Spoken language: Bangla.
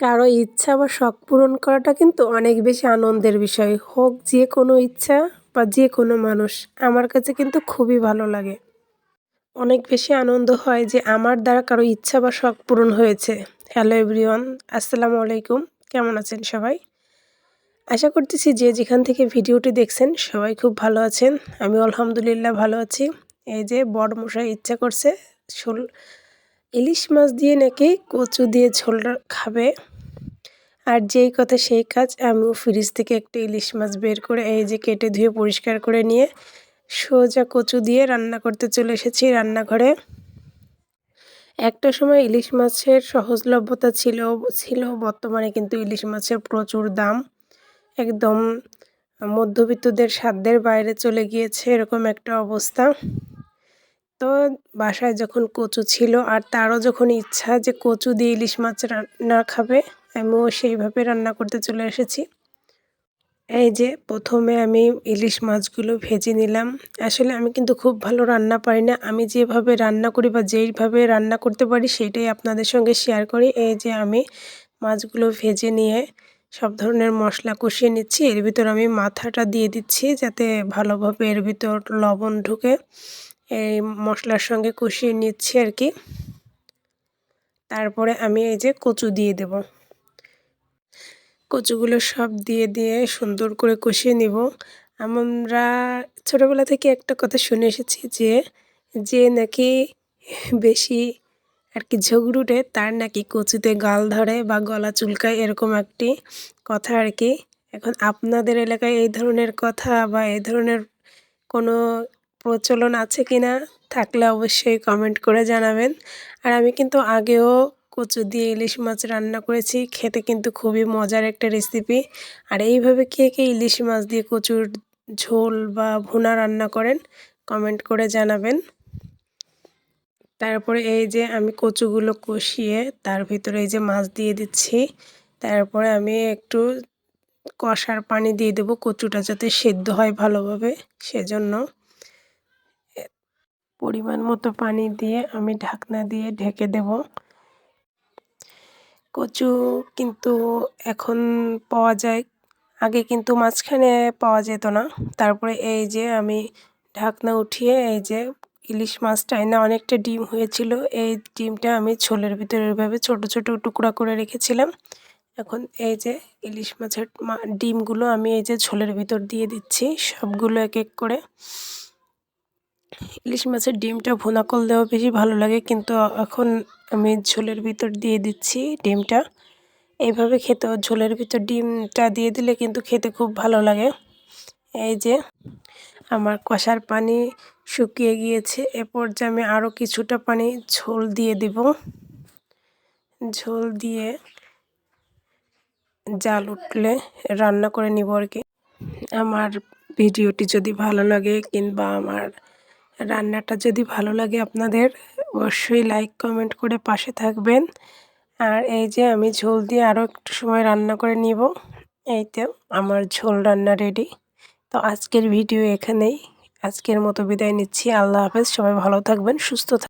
কারো ইচ্ছা বা শখ পূরণ করাটা কিন্তু অনেক বেশি আনন্দের বিষয়। হোক যে কোনো ইচ্ছা বা যে কোনো মানুষ, আমার কাছে কিন্তু খুবই ভালো লাগে। অনেক বেশি আনন্দ হয় যে আমার দ্বারা কারো ইচ্ছা বা শখ পূরণ হয়েছে। হ্যালো এভরিওয়ান, আসসালামু আলাইকুম। কেমন আছেন সবাই? আশা করতেছি যে যেখান থেকে ভিডিওটি দেখছেন সবাই খুব ভালো আছেন। আমিও আলহামদুলিল্লাহ ভালো আছি। এই যে বড়মশাই ইচ্ছা করছে ঝোল ইলিশ মাছ দিয়ে নাকি কচু দিয়ে ঝোল খাবে। আর যেই কথা সেই কাজ, আমিও ফ্রিজ থেকে একটা ইলিশ মাছ বের করে এই যে কেটে ধুয়ে পরিষ্কার করে নিয়ে সোজা কচু দিয়ে রান্না করতে চলে এসেছি রান্নাঘরে। একটা সময় ইলিশ মাছের সহজলভ্যতা ছিল, বর্তমানে কিন্তু ইলিশ মাছের প্রচুর দাম। একদম মধ্যবিত্তদের সাধ্যের বাইরে চলে গিয়েছে এরকম একটা অবস্থা। তো বাসায় যখন কচু ছিল আর তারও যখন ইচ্ছা যে কচু দিয়ে ইলিশ মাছ রান্না খাবে, আমিও সেইভাবে রান্না করতে চলে এসেছি। এই যে প্রথমে আমি ইলিশ মাছগুলো ভেজে নিলাম। আসলে আমি কিন্তু খুব ভালো রান্না পারি না। আমি যেভাবে রান্না করি বা যেইভাবে রান্না করতে পারি সেটাই আপনাদের সঙ্গে শেয়ার করি। এই যে আমি মাছগুলো ভেজে নিয়ে সব ধরনের মশলা কষিয়ে নিচ্ছি। এর ভিতর আমি মাথাটা দিয়ে দিচ্ছি যাতে ভালোভাবে এর ভিতর লবণ ঢুকে। এই মশলার সঙ্গে কষিয়ে নিচ্ছি আর কি। তারপরে আমি এই যে কচু দিয়ে দেব। কচুগুলো সব দিয়ে সুন্দর করে কষিয়ে নিব। আমরা ছোটোবেলা থেকে একটা কথা শুনে এসেছি যে নাকি বেশি আর কি ঝগড়ুটে তার নাকি কচুতে গাল ধরে বা গলা চুলকায়, এরকম একটি কথা আর কি। এখন আপনাদের এলাকায় এই ধরনের কথা বা এই ধরনের কোনো প্রচলন আছে কি না, থাকলে অবশ্যই কমেন্ট করে জানাবেন। আর আমি কিন্তু আগেও কচু দিয়ে ইলিশ মাছ রান্না করেছি, খেতে কিন্তু খুবই মজার একটা রেসিপি। আর এইভাবে কে ইলিশ মাছ দিয়ে কচুর ঝোল বা ভুনা রান্না করেন, কমেন্ট করে জানাবেন। তারপরে এই যে আমি কচুগুলো কষিয়ে তার ভিতরে এই যে মাছ দিয়ে দিচ্ছি। তারপরে আমি একটু কষার পানি দিয়ে দেবো কচুটা যাতে সেদ্ধ হয় ভালোভাবে, সেজন্য পরিমাণ মতো পানি দিয়ে আমি ঢাকনা দিয়ে ঢেকে দেব। কচু কিন্তু এখন পাওয়া যায়, আগে কিন্তু মাঝখানে পাওয়া যেত না। তারপরে এই যে আমি ঢাকনা উঠিয়ে এই যে ইলিশ মাছটা না অনেকটা ডিম হয়েছিল, এই ডিমটা আমি ঝোলের ভিতরে এভাবে ছোটো ছোটো টুকরা করে রেখেছিলাম। এখন এই যে ইলিশ মাছের ডিমগুলো আমি এই যে ঝোলের ভিতর দিয়ে দিচ্ছি সবগুলো এক এক করে। ইলিশ মাছের ডিমটা ভুনা করলেও বেশি ভালো লাগে, কিন্তু এখন আমি ঝোলের ভিতর দিয়ে দিচ্ছি ডিমটা। এইভাবে খেতেও ঝোলের ভিতর ডিমটা দিয়ে দিলে কিন্তু খেতে খুব ভালো লাগে। এই যে আমার কষার পানি শুকিয়ে গিয়েছে, এ পর্যায়ে আমি আরও কিছুটা পানি ঝোল দিয়ে দিব। ঝোল দিয়ে জাল উঠলে রান্না করে নিব আর কি। আমার ভিডিওটি যদি ভালো লাগে কিংবা আমার রান্নাটা যদি ভালো লাগে আপনাদের, অবশ্যই লাইক কমেন্ট করে পাশে থাকবেন। আর এই যে আমি ঝোল দিয়ে আরও একটু সময় রান্না করে নিব। এই তো আমার ঝোল রান্না রেডি। তো আজকের ভিডিও এখানেই, আজকের মতো বিদায় নিচ্ছি। আল্লাহ হাফেজ, সবাই ভালো থাকবেন, সুস্থ থাকবেন।